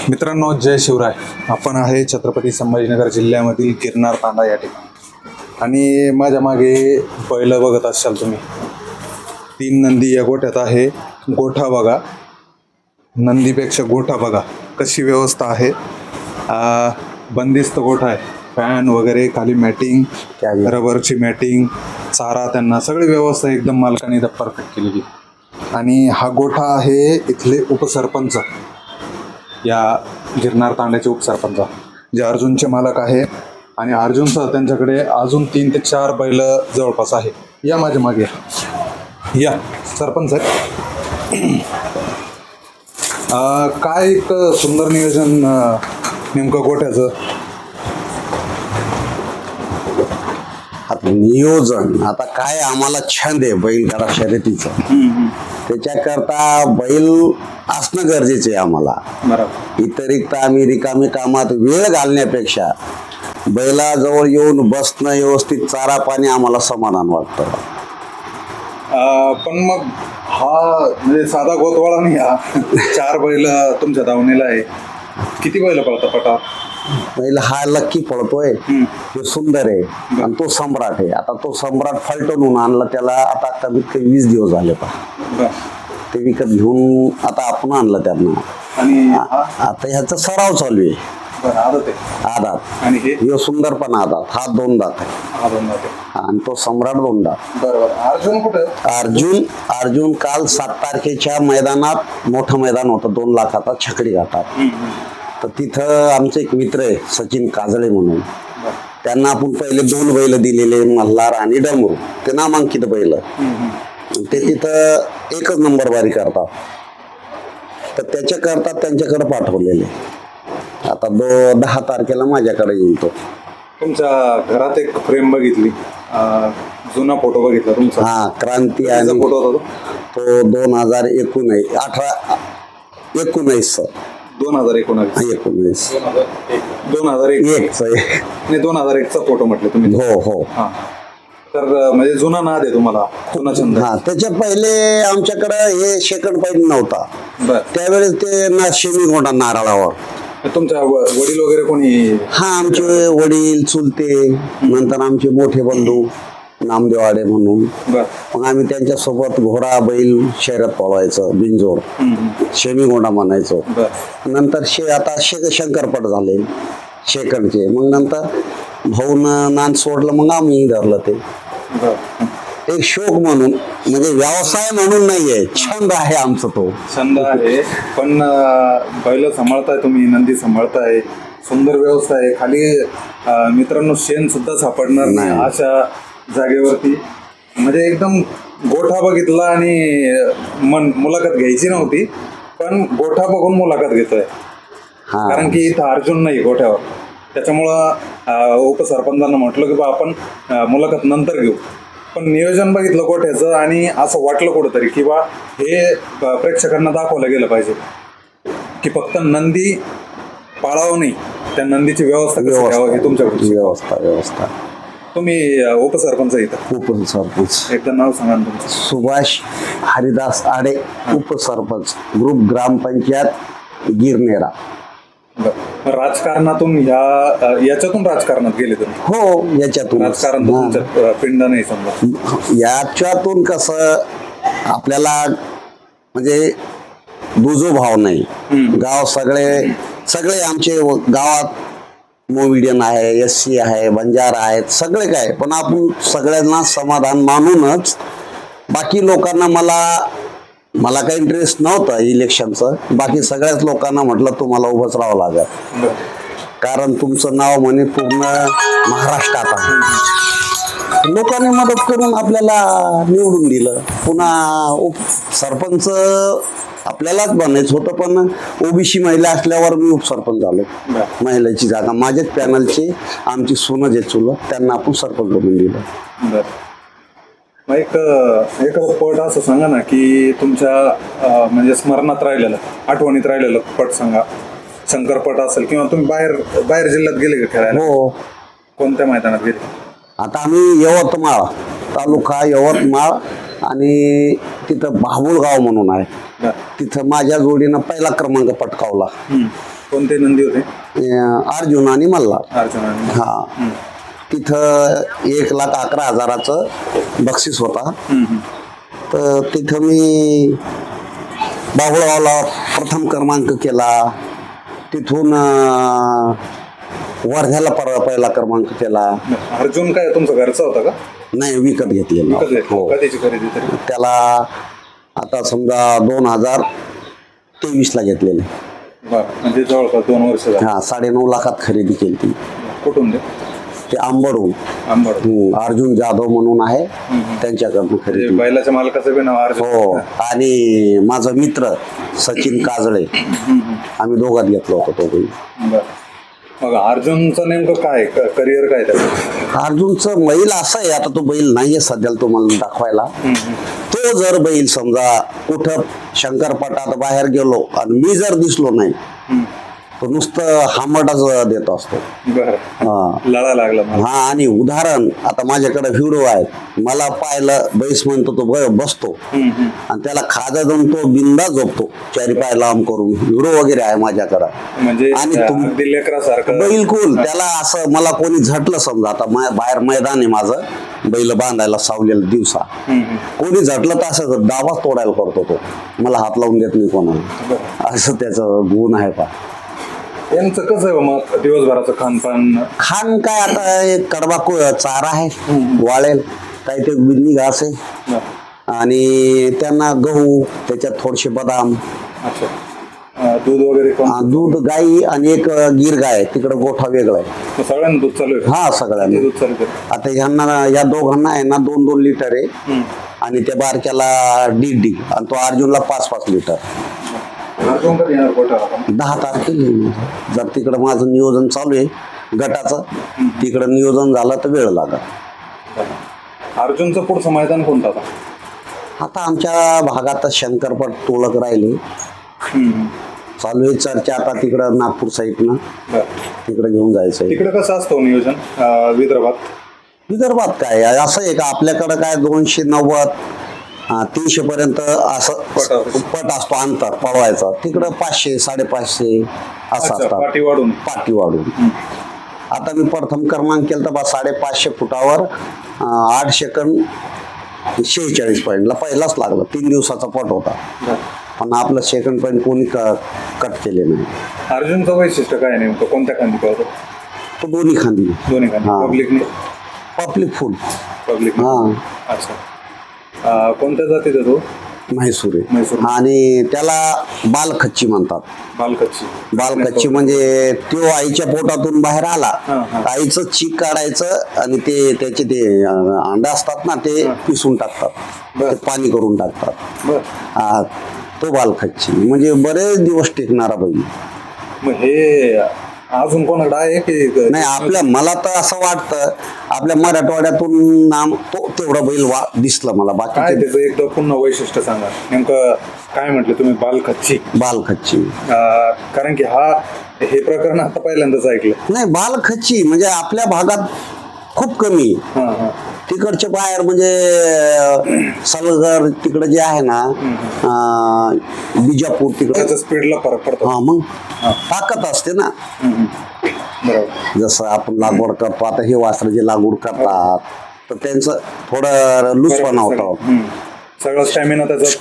मित्रांनो, जय शिवराय. आपण आहे छत्रपती संभाजीनगर जिल्ह्यामधील गिरनार तांडा या ठिकाणी आणि माझ्या मागे बैल बघत असाल तुम्ही. 3 नंदी या गोठ्यात आहे. गोठा बघा, नंदीपेक्षा गोठा बघा कशी व्यवस्था आहे. बंदिस्त गोठा आहे. फॅन वगैरे, खाली मॅटिंग, रबरची मॅटिंग, चारा, त्यांना सगळी व्यवस्था एकदम मालकाने इथं परफेक्ट केलेली. आणि हा गोठा आहे इथले उपसरपंच, या गिरनार तांड्याचे उपसरपंच जे अर्जुनचे मालक आहे. आणि अर्जुनसह त्यांच्याकडे अजून 3 ते 4 बैल जवळपास आहे. या माझ्या मागे या सरपंच आहेत. काय एक सुंदर नियोजन नेमकं गोठ्याचं. नियोजन आता काय, आम्हाला छंद आहे बैलगाडा शर्यतीचा. त्याच्याकरता बैल असणं गरजेचं आहे आम्हाला. इतरिक्त आम्ही रिकामी कामात वेळ घालण्यापेक्षा बैलाजवळ येऊन बसणं, व्यवस्थित चारा पाणी, आम्हाला समाधान वाटतं. पण मग हा म्हणजे साधा गोतवाळा नाही. 4 बैल तुमच्या दावणीला आहे. किती बैल पळतात पटा? बैल हा लक्की पळतोय, तो सुंदर आहे आणि तो सम्राट आहे. आता तो सम्राट फलटणून आणला, त्याला आता कमीत कमी 20 दिवस झाले. ते विकत घेऊन आता आपण आणलं त्यांना. आणि आता ह्याचा सराव चालू आहे. आदात. आणि हे सुंदर पण आदात. हा 2 दात आहे आणि तो सम्राट 2 दात. बरोबर. अर्जुन कुठे? अर्जुन काल 7 तारखेच्या मैदानात, मोठं मैदान होतं 2 लाखाचा, छकडी घाटात. तर तिथं आमचे एक मित्र आहे सचिन काजळे म्हणून, त्यांना आपण पहिले 2 बैल दिलेले, मल्हार आणि डमरू. ते नामांकित बैल. ते तिथं 1च नंबर बारी करतात. तर त्याच्याकरता त्यांच्याकडे पाठवलेले. आता 10 तारखेला माझ्याकडे येईल तो. तुमच्या घरात एक फ्रेम बघितली, जुना फोटो बघितला तुमचा. हा, क्रांती आणि फोटो होता तो 2019 2001चा फोटो म्हटले तुम्ही. हो. तर म्हणजे जुना नाद आहे तुम्हाला, जुना छंद. हा, त्याच्या पहिले आमच्याकडे हे सेकंड पाईप नव्हता. त्यावेळेस ते शेमी गोंडा नारळावर. तुमच्या वडील वगैरे कोणी? हा, आमचे वडील, चुलते, नंतर आमचे मोठे बंधू नामदेवाडे म्हणून. मग आम्ही त्यांच्या सोबत घोडा बैल शर्यत पळवायचं, बिंजोर, शेमी गोंडा म्हणायचो. नंतर आता शंकरपट झाले शेकंडचे. मग नंतर भाऊन नान सोडलं, मग आम्ही धरलं. ते एक शौक म्हणून, म्हणजे व्यवसाय म्हणून नाहीये, छंद आहे आमचा. तो छंद आहे. पण बैल सांभाळताय तुम्ही, नंदी सांभाळताय, सुंदर व्यवस्था आहे. खाली मित्रांनो शेण सुद्धा सापडणार नाही अशा जागेवरती. म्हणजे एकदम गोठा बघितला आणि मुलाखत घ्यायची नव्हती, पण गोठा बघून मुलाखत घेतोय. कारण की इथं अर्जुन नाही गोठ्यावर. त्याच्यामुळं उपसरपंचांना म्हटलं की बा आपण मुलाखत नंतर घेऊ. पण नियोजन बघितलं गोठ्याचं आणि असं वाटलं कुठंतरी की बा हे प्रेक्षकांना दाखवलं गेलं पाहिजे की फक्त नंदी पाळावं नाही, त्या नंदीची व्यवस्था हे तुमच्याकडची व्यवस्था. तुम्ही उपसरपंच इथं? उपसरपंच. एकदा नाव सांगा तुमचं. सुभाष हरिदास आडे, उपसरपंच, ग्रुप ग्रामपंचायत गिरनेरा. राजकारणातून याच्यातून राजकारणात गेले तुम्ही? हो, याच्यातून. राजकारण तुमच्या पिंड नाही समजा. याच्यातून कसं आपल्याला म्हणजे दुजो भाव नाही. गाव सगळे आमचे गावात मोविडियन आहे, SC आहे, बंजारा आहेत, सगळे काय. पण आपण सगळ्यांना समाधान मानूनच, बाकी लोकांना मला काही इंटरेस्ट नव्हता इलेक्शनचं. बाकी सगळ्याच लोकांना म्हटलं तुम्हाला उभंच राहावं लागेल, कारण तुमचं नाव म्हणे पूर्ण महाराष्ट्रात आहे. लोकांनी मदत करून आपल्याला निवडून दिलं. पुन्हा सरपंच आपल्यालाच बनायचं होतं, पण OBC महिला असल्यावर मी उपसरपंच झालो. महिलाची जागा माझ्याच पॅनलचे आमची सोनं जे चुलत, त्यांना आपण सरपंच बनवून दिलं. मग एखादं पट असं सांगा ना की तुमच्या म्हणजे स्मरणात राहिलेलं, आठवणीत राहिलेलं पट सांगा. शंकरपट असेल किंवा तुम्ही बाहेर जिल्ह्यात गेले का खेळायला? हो. कोणत्या मैदानात गेले? आता आम्ही यवतमाळ तालुका, यवतमाळ, आणि तिथं बाबुळगाव म्हणून आहे, तिथं माझ्या जोडीनं पहिला क्रमांक पटकावला. कोणते नंदी होते? अर्जुन आणि मल्हार. अर्जुन आणि हा, तिथं 1,11,000 बक्षीस होता. तर तिथं मी बाहुळगावला प्रथम क्रमांक केला. तिथून वर्ध्याला पहिला क्रमांक केला. अर्जुन काय तुमचा घरचा होता का? नाही, विकत घेतलेला. हो. कधीची खरेदी तरी? त्याला आता समजा 2023ला घेतलेले. बरं, म्हणजे जवळपास 2 वर्ष झाली. हा, 9.5 लाखात खरेदी केली ती. कुठून ते आंबडहून. अर्जुन जाधव म्हणून आहे, त्यांच्याकडून खरेदी. बैलाच्या मालकाचं बी नाव अर्जुन. हो, आणि माझा मित्र सचिन काजळे, आम्ही दोघात घेतलो होतो तो बैल. मग अर्जुनचं नेमकं काय करिअर काय त्याचं? अर्जुनचं बैल असं आहे, आता तो बैल नाहीये सध्याला तुम्हाला दाखवायला. तो जर बैल समजा कुठं शंकरपटात बाहेर गेलो आणि मी जर दिसलो नाही, तो नुसतं हामटाच देत असतो. लढा लागला. हा, आणि उदाहरण आता माझ्याकडे व्हिडिओ आहेत, मला पाहिलं बैस म्हणतो तो बसतो आणि त्याला खाजा जाऊन तो बिंदा झोपतो, 4 पाय लांब करून. व्हिडिओ वगैरे आहे माझ्याकडे. म्हणजे आणि बिलकुल त्याला असं मला कोणी झटलं समजा, आता बाहेर मैदान आहे माझं, बैल बांधायला सावलेलं दिवसा, कोणी झटलं तर असं दाबाच तोडायला करतो तो, मला हात लावून देत नाही कोणाला. असं त्याचं गुण आहे. पा यांचं कसं आहे मग दिवसभराचं खान काय, आता एक कडबा चारा आहे, वाळेल काही ते बिन्नी घास आहे, आणि त्यांना गहू, त्याच्यात थोडेसे बदाम. दूध वगैरे? दूध गाई आणि एक गिर गाय, तिकडे गोठा वेगळा आहे. सगळ्यांना दूध चालू आहे? हा, सगळ्यांना दूध चालू आहे. आता ह्यांना, या दोघांना आहे ना 2-2 लिटर आहे, आणि त्या बारक्याला 1.5 आणि तो अर्जुनला 5-5 लिटर. 10 तारखेला. जर तिकडं माझं नियोजन चालू आहे गटाचं, तिकडं नियोजन झालं तर वेळ लागत. अर्जुनचं पुढचं मैदान कोणतं? आता आमच्या भागात शंकरपट तोळक राहिले, चालू आहे चर्चा. आता तिकडं नागपूर साईडनं तिकडे घेऊन जायचं. तिकडे कसं असतं नियोजन? विदर्भात काय असं आहे का, आपल्याकडं काय 290 300 पर्यंत असं पट असतो अंतर पळवायचा. तिकडं 500 550 असं असतात, पाठी वाढून. आता मी प्रथम क्रमांक केला तर 550 फुटावर 8 सेकंद 46 पॉईंटला पहिलाच लागला. 3 दिवसाचा पट होता, पण आपलं सेकंड पॉईंट कोणी कट केले नाही. अर्जुनचं वैशिष्ट्य काय नेमकं, कोणत्या खांदी पळतो तो? दोन्ही खांदी. पब्लिक फुल पब्लिक. अच्छा, कोणत्या जातीचा तो? म्हैसूर. आणि त्याला बालखच्ची म्हणतात. बालखच्ची म्हणजे तो आईच्या पोटातून बाहेर आला, आईचं चीक काढायचं आणि ते त्याचे ते अंडा असतात ना, ते पिसून टाकतात, ते पाणी करून टाकतात. तो बालखच्ची म्हणजे बरेच दिवस टिकणारा बैल. मग हे अजून कोणाकडे आहे की नाही? मला तर असं वाटतं आपल्या मराठवाड्यातून नाम तो तेवढा बैल दिसला मला. बाकी काय त्याचं एकदा पुन्हा वैशिष्ट्य सांगा नेमकं. काय म्हटलं तुम्ही? बालखच्ची. कारण की हे प्रकरण आता पहिल्यांदाच ऐकलं. नाही, बालखच्ची म्हणजे आपल्या भागात खूप कमी. तिकडचे बाहेर म्हणजे सलगर तिकडे जे आहे ना, बिजापूर, तिकडे स्पीडला फरक पडतो. मग ताकद असते ना. जसं आपण लागवड करतो, आता हे वासर जे लागवड करतात तर त्यांचं थोडं लूजपणा होतं, सगळं स्टॅमिना तसंच.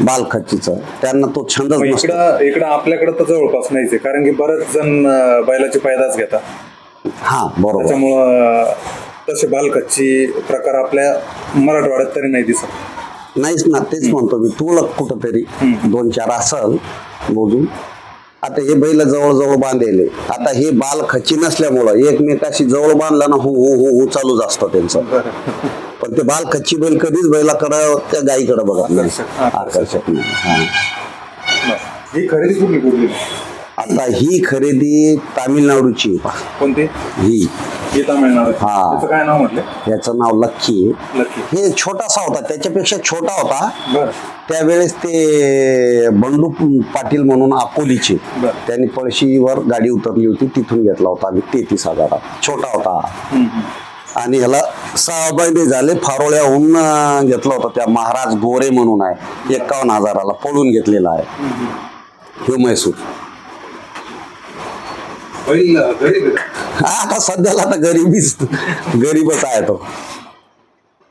बालखच्चीचं त्यांना तो छंद. इकडं आपल्याकडे तर जवळपास नाहीच, कारण की बरेच जण बैलाची पैदास घेतात. बरोबर. त्याच्यामुळं तसे बालखच्ची प्रकार आपल्या मराठवाड्यात तरी नाही दिसत. नाहीच ना, तेच म्हणतो मी. तुला कुठंतरी 2-4 असल मोजून. आता हे बैल जवळ बांधलेले. आता हे बालखच्ची नसल्यामुळं एकमेकाशी जवळ बांधला ना, हो चालूच असतं त्यांचं. पण ते बालखच्ची बैल कधीच बैलाकडं त्या गाईकडे बघत नाही, आकर्षक नाही. ही खरेदी कुठली? आता ही खरेदी तामिळनाडूची. कोणती? ही तामिळनाडू. काय नाव म्हटलं? याचं नाव लक्की. हे छोटासा होता, त्याच्यापेक्षा छोटा होता. त्यावेळेस ते बंडू पाटील म्हणून अकोलीचे, त्यांनी पळशीवर गाडी उतरली होती, तिथून घेतला होता आम्ही 33,000. छोटा होता. आणि ह्याला 6 महिने झाले फारोळ्याहून घेतला होता. त्या महाराज गोरे म्हणून आहे, 51,000ला पळून घेतलेला आहे. ह्यो म्हैसूर. बैल गरीब आहे. हा आता सध्याला आता गरीबच आहे तो.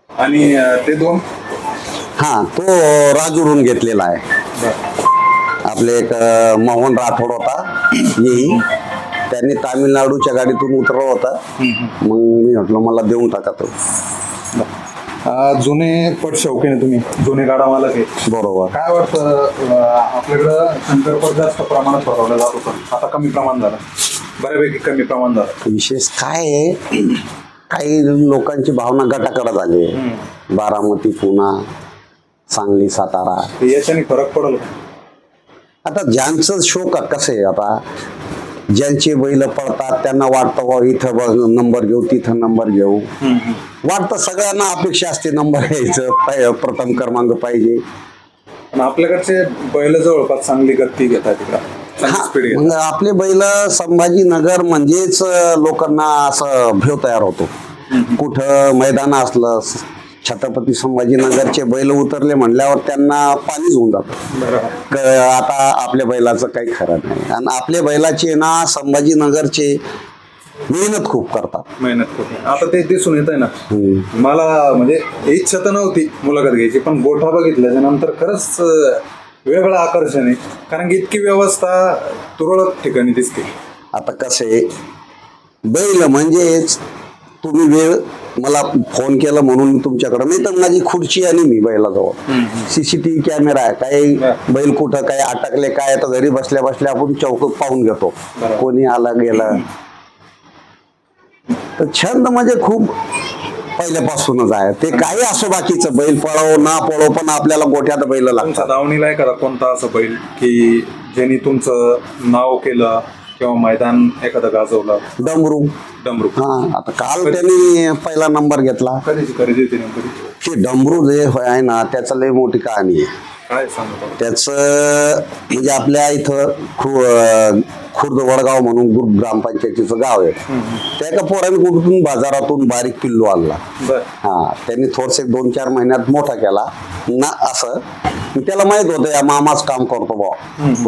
आणि ते दोन हा तो राजूरून घेतलेला आहे. आपले एक मोहन राठोड होता येई, त्यांनी तामिळनाडूच्या गाडीतून उतरवला होता. मग मी म्हटलं मला देऊन टाका तो. जुने पट शौकीन आहे तुम्ही, जुने गाडा मला घे. बरोबर. काय वाटतं आपल्याकडं शंकरपट जास्त प्रमाणात भरवलं जात होतं, आता कमी प्रमाण झालं, बऱ्यापैकी कमी प्रमाण झालं. विशेष काय आहे, काही लोकांची भावना गटाकडे झाली आहे. बारामती, पुणा, सांगली, सातारा, याच्याने फरक पडेल का? आता ज्यांचं शोक कसं आहे, आता ज्यांचे बैल पडतात त्यांना वाटतं इथं नंबर घेऊ, तिथं नंबर घेऊ. वाटतं सगळ्यांना अपेक्षा असते नंबर घ्यायचं, प्रथम क्रमांक पाहिजे. पण आपल्याकडचे बैल जवळपास चांगली गती घेतात तिकडं. मग आपले बैल संभाजीनगर म्हणजेच लोकांना असं भेव तयार होतो. कुठं मैदान असलं, छत्रपती संभाजीनगरचे बैल उतरले म्हणल्यावर त्यांना पाणीच होऊन जातं. आता आपल्या बैलाचं काही खरं नाही. आणि आपल्या बैलाचे ना संभाजीनगरचे मेहनत खूप करतात. आता ते दिसून येत आहे ना. मला म्हणजे इच्छा तर नव्हती मुलाखत घ्यायची, पण गोठा बघितल्याच्या नंतर खरंच वेगळं आकर्षण आहे. कारण की इतकी व्यवस्था तुरळक ठिकाणी दिसते. आता कसे बैल म्हणजेच तुम्ही वेळ मला फोन केला म्हणून तुमच्याकडे, नाही तर माझी खुर्ची आणि मी बैलाजवळ CCTV कॅमेरा आहे. काही बैल कुठं काय अटकले काय, तर घरी बसल्या बसल्या आपण चौक पाहून घेतो, कोणी आला गेला. तर छंद म्हणजे खूप पहिल्यापासूनच आहे. ते काही असो बाकीचं, बैल पळव ना पळव, पण आपल्याला गोठ्यात बैल लागतात. दावणीला आहे का कोणता असं बैल की ज्यांनी तुमचं नाव केलं किंवा मैदान एखादं गाजवलं? डमरू. हा, आता काल त्यांनी पहिला नंबर घेतला. कधीची खरेदी होती नेमकी? ते डमरू जे आहे ना, त्याचं लय मोठी कहाणी आहे. काय सांगतो? त्याचं म्हणजे आपल्या इथं खुर्द वडगाव म्हणून ग्रामपंचायतीचं गाव आहे. त्या एका पोराने कुठून बाजारातून बारीक पिल्लू आणला. हा, त्यांनी थोडसे 2-4 महिन्यात मोठा केला ना. असं त्याला माहित होतं या मामाच काम करतो बा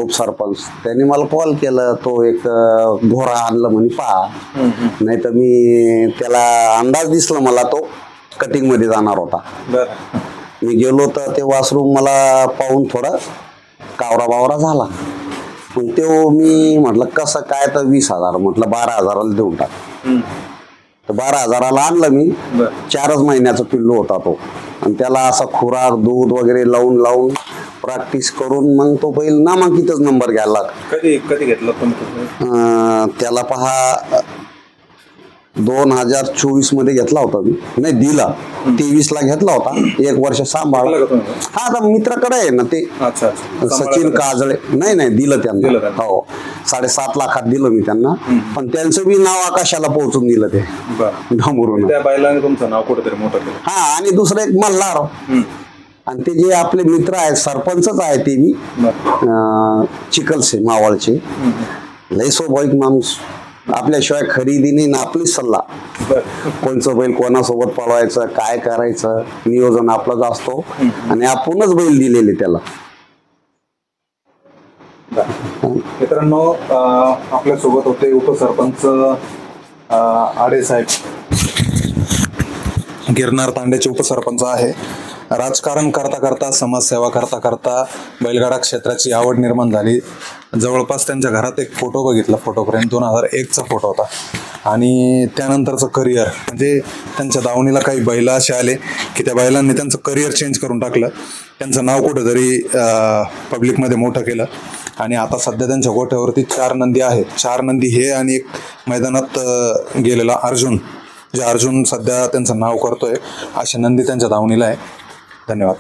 उपसरपंच. त्यांनी मला कॉल केलं, तो एक घोडा आणलं म्हणे पहा. नाही तर मी त्याला अंदाज दिसला मला तो कटिंग मध्ये जाणार होता. मी गेलो तर ते वासरू मला पाहून थोडा कावरा बावरा झाला. पण तो मी म्हटलं कसं काय, तर 20,000 म्हटलं 12,000ला देऊन टाक. तर 12,000ला आणलं मी. 4च महिन्याचा पिल्लू होता तो. आणि त्याला असा खुराक दूध वगैरे लावून प्रॅक्टिस करून मग तो बैल नामांकितच नंबर घ्यायला. कधी घेतला पण त्याला पहा 2024 मध्ये घेतला होता मी. नाही दिला 23ला घेतला होता. 1 वर्ष सांभाळला. हा, आता मित्राकडे आहे ना ते सचिन काजळे. नाही दिलं त्यांना. हो, 7.5 लाखात दिलं मी त्यांना. पण त्यांचं बी नाव आकाशाला पोहोचून दिलं ते डमरून. त्या बैलाने तुमचं नाव कुठेतरी मोठं केलं. हा, आणि दुसरं एक मल्हार. आणि ते जे आपले मित्र आहेत, सरपंचच आहे ते बी, चिखलसे मावळचे. लय स्वाभाविक माणूस. आपल्याशिवाय खरेदी नाही ना आपली सल्ला. कोणचं बैल कोणासोबत पळवायचं, काय करायचं, नियोजन आपलंच असतो. आणि आपणच बैल दिलेले त्याला. मित्रांनो, आपल्यासोबत होते उपसरपंच आडे साहेब, गिरनार तांड्याचे उपसरपंच आहे. राजकारण करता करता, समाजसेवा करता करता बैलगाडा क्षेत्राची आवड निर्माण झाली. जवळपास त्यांच्या घरात एक फोटो बघितला, फोटो फ्रेम 2001चा फोटो होता. आणि त्यानंतरचं करिअर म्हणजे त्यांच्या दावणीला काही बैल असे आले की त्या बैलांनी त्यांचं करिअर चेंज करून टाकलं. त्यांचं नाव कुठंतरी पब्लिकमध्ये मोठं केलं. आणि आता सध्या त्यांच्या गोठ्यावरती 4 नंदी आहेत. 4 नंदी हे आणि एक मैदानात गेलेला अर्जुन, जे अर्जुन सध्या त्यांचं नाव करतोय, असे नंदी त्यांच्या दावणीला आहे. धन्यवाद.